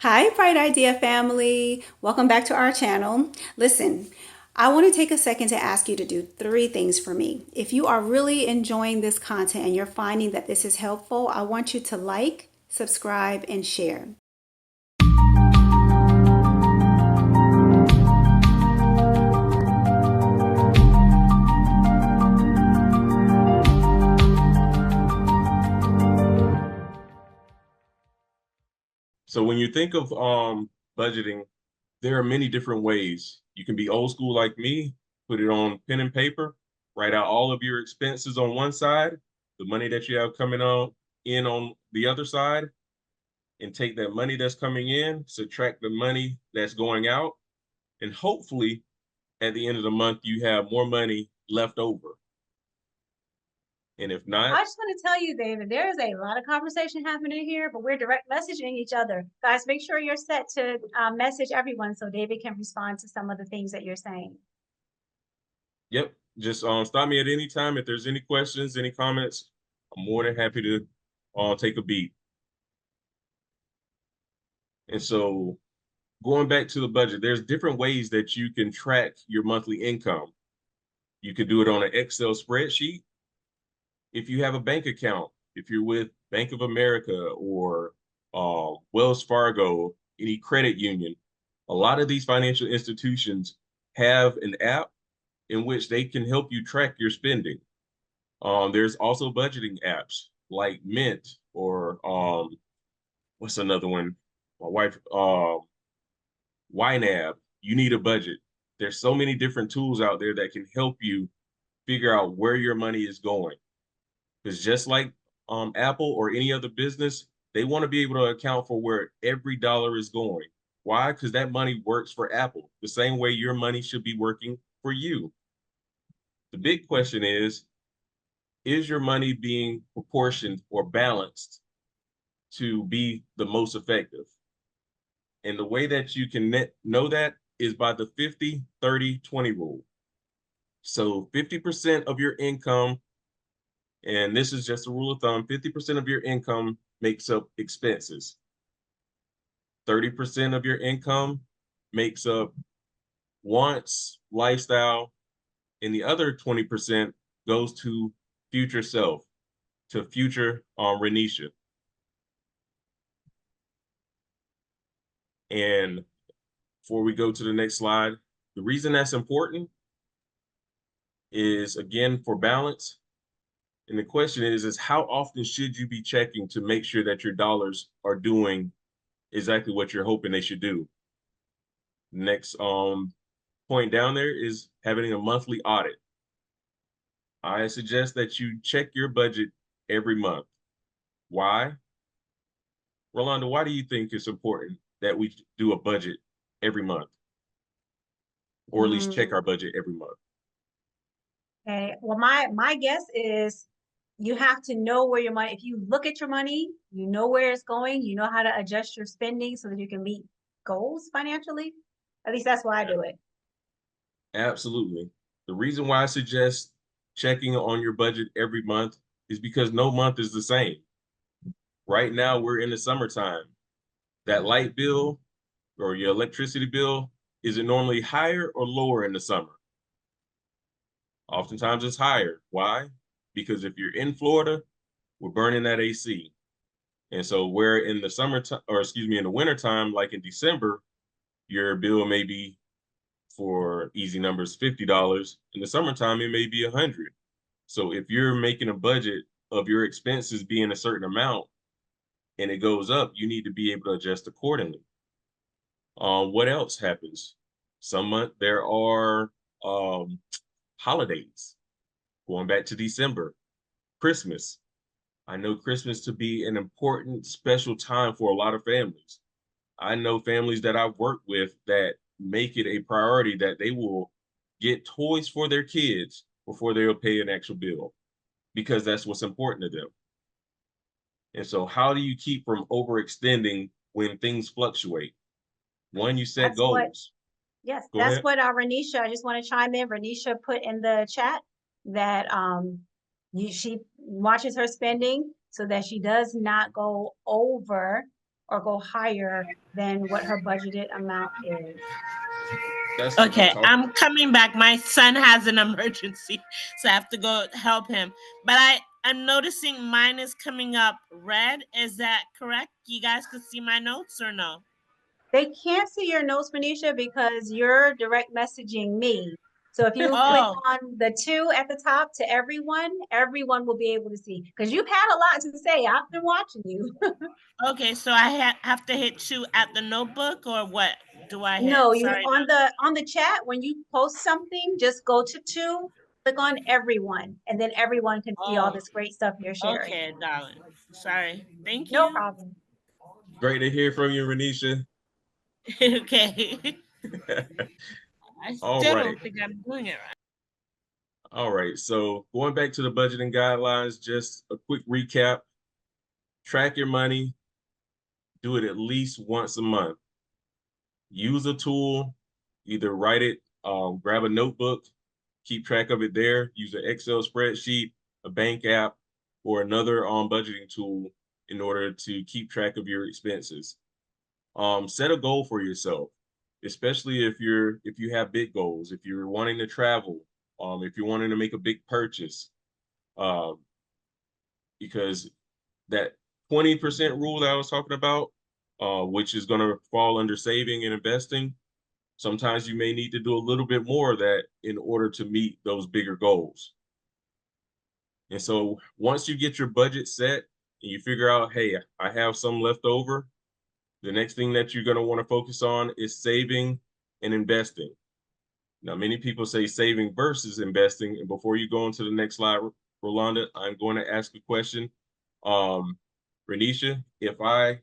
Hi, Bright Idea family. Welcome back to our channel. Listen, I want to take a second to ask you to do three things for me. If you are really enjoying this content and you're finding that this is helpful, I want you to like, subscribe, and share. So when you think of budgeting, there are many different ways. You can be old school like me, put it on pen and paper, write out all of your expenses on one side, the money that you have coming on the other side, and take that money that's coming in, subtract the money that's going out, and hopefully at the end of the month you have more money left over. And if not, I just want to tell you, David, there is a lot of conversation happening here, but we're direct messaging each other. Guys, make sure you're set to message everyone so David can respond to some of the things that you're saying. yep, just stop me at any time if there's any questions, any comments. I'm more than happy to take a beat. And so going back to the budget, there's different ways that you can track your monthly income. You could do it on an Excel spreadsheet. If you have a bank account, if you're with Bank of America or Wells Fargo, any credit union, a lot of these financial institutions have an app in which they can help you track your spending. There's also budgeting apps like Mint or what's another one? My wife, YNAB. You need a budget. There's so many different tools out there that can help you figure out where your money is going. Because just like Apple or any other business, they want to be able to account for where every dollar is going. Why? Because that money works for Apple the same way your money should be working for you. The big question is your money being proportioned or balanced to be the most effective? And the way that you can know that is by the 50-30-20 rule. So 50% of your income, and this is just a rule of thumb, 50% of your income makes up expenses. 30% of your income makes up wants, lifestyle, and the other 20% goes to future self, to future Renisha. And before we go to the next slide, the reason that's important is again for balance. And the question is how often should you be checking to make sure that your dollars are doing exactly what you're hoping they should do? Next point down there is having a monthly audit. I suggest that you check your budget every month. Why? Rolanda, why do you think it's important that we do a budget every month, or at least check Mm, our budget every month? okay. Well, my guess is you have to know where your money, if you look at your money, you know where it's going, you know how to adjust your spending so that you can meet goals financially. At least that's why I do it. Absolutely. The reason why I suggest checking on your budget every month is because no month is the same. Right now, we're in the summertime. That light bill or your electricity bill, is it normally higher or lower in the summer? Oftentimes it's higher. Why? Because if you're in Florida, we're burning that AC. And so where in the summertime, or excuse me, in the wintertime, like in December, your bill may be for easy numbers $50. In the summertime, it may be 100. So if you're making a budget of your expenses being a certain amount and it goes up, you need to be able to adjust accordingly. What else happens? Some month there are um, holidays. Going back to December, Christmas. I know Christmas to be an important, special time for a lot of families. I know families that I've worked with that make it a priority that they will get toys for their kids before they'll pay an actual bill because that's what's important to them. And so, how do you keep from overextending when things fluctuate? One, you set That's what, goals. yes, Go that's ahead. what Renisha, I just want to chime in. Renisha put in the chat that she watches her spending so that she does not go over or go higher than what her budgeted amount is. That's what I'm Okay, talking. I'm coming back. My son has an emergency, so I have to go help him. But I'm noticing mine is coming up red. Is that correct? You guys can see my notes or no? They can't see your notes, Manisha, because you're direct messaging me. So if you click Oh, on the 2 at the top to everyone will be able to see. Because you've had a lot to say. I've been watching you. okay. So I have to hit 2 at the notebook, or what do I hit? No, you Sorry. on the chat, when you post something, just go to 2, click on everyone, and then everyone can see all Oh, this great stuff you're sharing. okay, darling. Sorry. Thank No you. problem. Great to hear from you, Renisha. Okay. I All still right. don't think I'm doing it right. All right. So going back to the budgeting guidelines, just a quick recap. Track your money. Do it at least once a month. Use a tool, either write it, grab a notebook, keep track of it there, use an Excel spreadsheet, a bank app, or another budgeting tool in order to keep track of your expenses. Set a goal for yourself, especially if you have big goals, if you're wanting to travel, if you're wanting to make a big purchase, um, because that 20% rule that I was talking about, which is going to fall under saving and investing, sometimes you may need to do a little bit more of that in order to meet those bigger goals. And so once you get your budget set and you figure out, hey, I have some left over, the next thing that you're going to want to focus on is saving and investing. Now, many people say saving versus investing. And before you go on to the next slide, Rolanda, I'm going to ask a question. Renisha, if I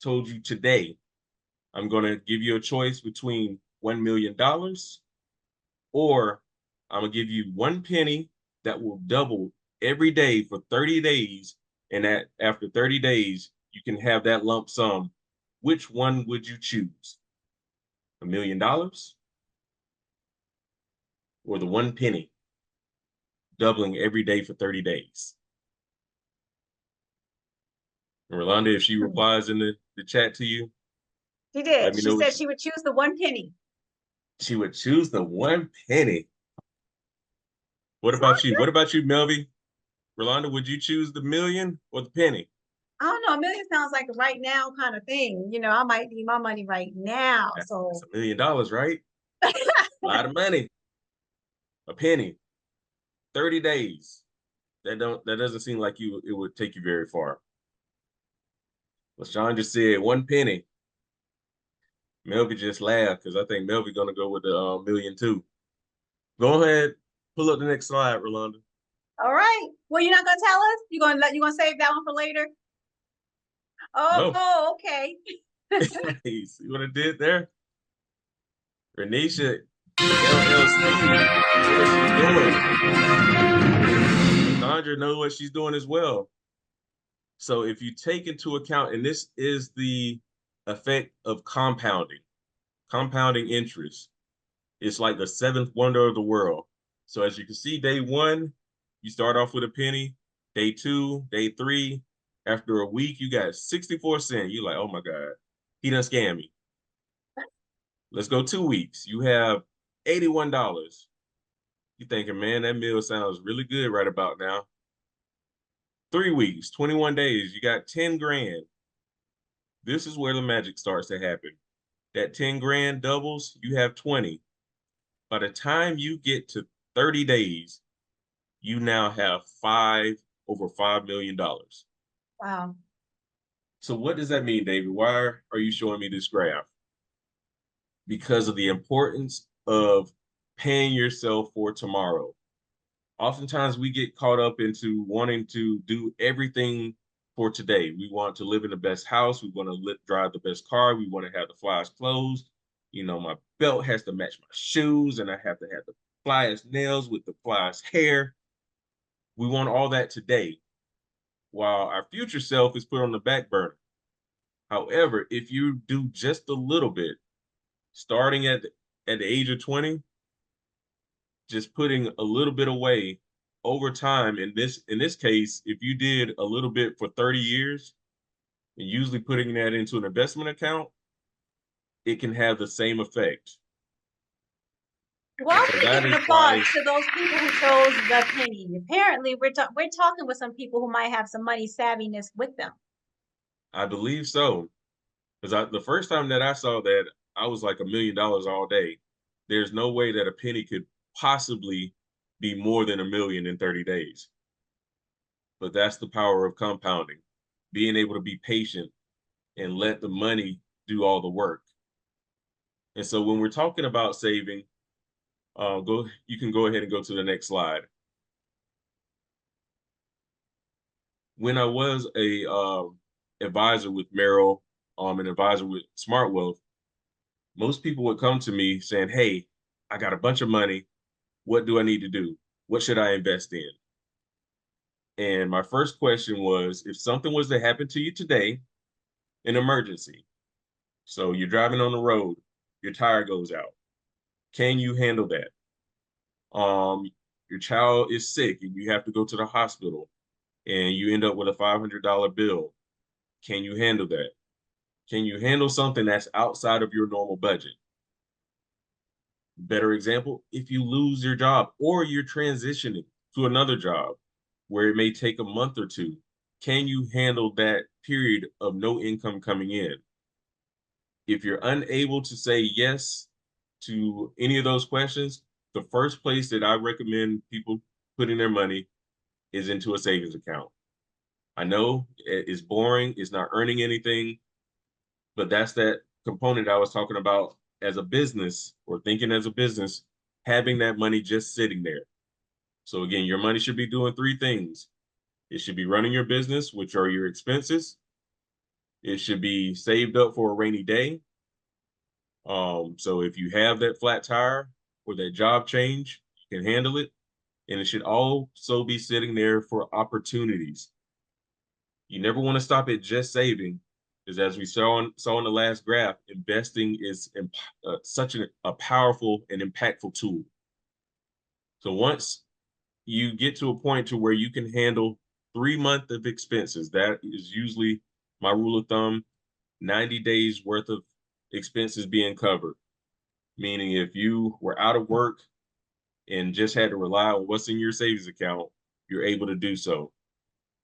told you today, I'm going to give you a choice between $1 million or I'm going to give you 1 penny that will double every day for 30 days. And that after 30 days, you can have that lump sum. Which one would you choose? $1 million or the 1 penny doubling every day for 30 days? And Rolanda, if she replies in the chat to you, She let did. me She know what said she would choose the 1 penny. she would choose the 1 penny. What about you? What about you, Melvy? Rolanda, would you choose the million or the penny? I don't know. A million sounds like a right now kind of thing. I might need my money right now. That's So $1 million, right? A lot of money. A penny. 30 days. That doesn't seem like it would take you very far. LaShawn just said 1 penny. Melvy just laughed because I think Melvy gonna go with the million too. Go ahead, pull up the next slide, Rolanda. all right. Well, you're not gonna tell us? You gonna save that one for later? No. Oh, okay. Hey, see what I did there? Renisha LLC knows what she's doing. Sandra knows what she's doing as well. So if you take into account, and this is the effect of compounding interest. It's like the seventh wonder of the world. So as you can see, day one, you start off with a penny. Day two, day three, after a week, you got 64 cents. You're like, oh my God, he done scammed me. Let's go 2 weeks. You have $81. You're thinking, man, that meal sounds really good right about now. 3 weeks, 21 days, you got 10 grand. This is where the magic starts to happen. That 10 grand doubles, you have 20. By the time you get to 30 days, you now have over $5 million. Wow. So what does that mean, David? Why are you showing me this graph? Because of the importance of paying yourself for tomorrow. Oftentimes we get caught up into wanting to do everything for today. We want to live in the best house. We want to drive the best car. We want to have the flyest clothes. My belt has to match my shoes, and I have to have the flyest nails with the flyest hair. We want all that today, while our future self is put on the back burner. However, if you do just a little bit, starting at the age of 20, just putting a little bit away over time, in this case, if you did a little bit for 30 years, And usually putting that into an investment account, it can have the same effect. Well, And I'm so going to that give is an why applause to those people who chose the penny. Apparently, we're talking with some people who might have some money savviness with them. I believe so. Because the first time that I saw that, I was like $1 million all day. There's no way that a penny could possibly be more than 1 million in 30 days. But that's the power of compounding, being able to be patient and let the money do all the work. And so when we're talking about saving, you can go ahead and go to the next slide. When I was a advisor with Merrill, an advisor with Smart Wealth, most people would come to me saying, "Hey, I got a bunch of money. What do I need to do? What should I invest in?" And my first question was, if something was to happen to you today, an emergency. So you're driving on the road, your tire goes out. Can you handle that? Your child is sick and you have to go to the hospital and you end up with a $500 bill. Can you handle that? Can you handle something that's outside of your normal budget? Better example, if you lose your job or you're transitioning to another job where it may take a month or two, can you handle that period of no income coming in? If you're unable to say yes to any of those questions, the first place that I recommend people putting their money is into a savings account. I know it's boring, it's not earning anything, but that's that component I was talking about as a business or thinking as a business, having that money just sitting there. So again, your money should be doing three things. It should be running your business, which are your expenses. It should be saved up for a rainy day. So if you have that flat tire or that job change, you can handle it. And it should also be sitting there for opportunities. You never want to stop at just saving, because as we saw in the last graph, investing is such a powerful and impactful tool. So once you get to a point to where you can handle 3 months of expenses, that is usually my rule of thumb, 90 days worth of expenses being covered. Meaning if you were out of work and just had to rely on what's in your savings account, you're able to do so.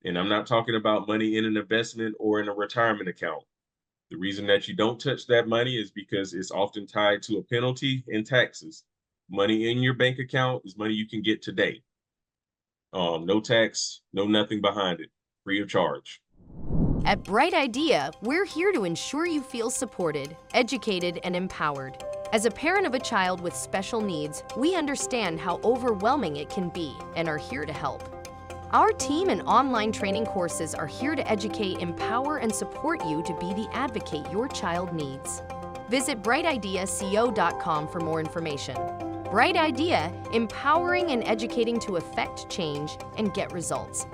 And I'm not talking about money in an investment or in a retirement account. The reason that you don't touch that money is because it's often tied to a penalty and taxes. Money in your bank account is money you can get today. No tax, no nothing behind it, free of charge. At Bright Idea, we're here to ensure you feel supported, educated, and empowered. As a parent of a child with special needs, we understand how overwhelming it can be and are here to help. Our team and online training courses are here to educate, empower, and support you to be the advocate your child needs. Visit brightideaco.com for more information. Bright Idea, empowering and educating to affect change and get results.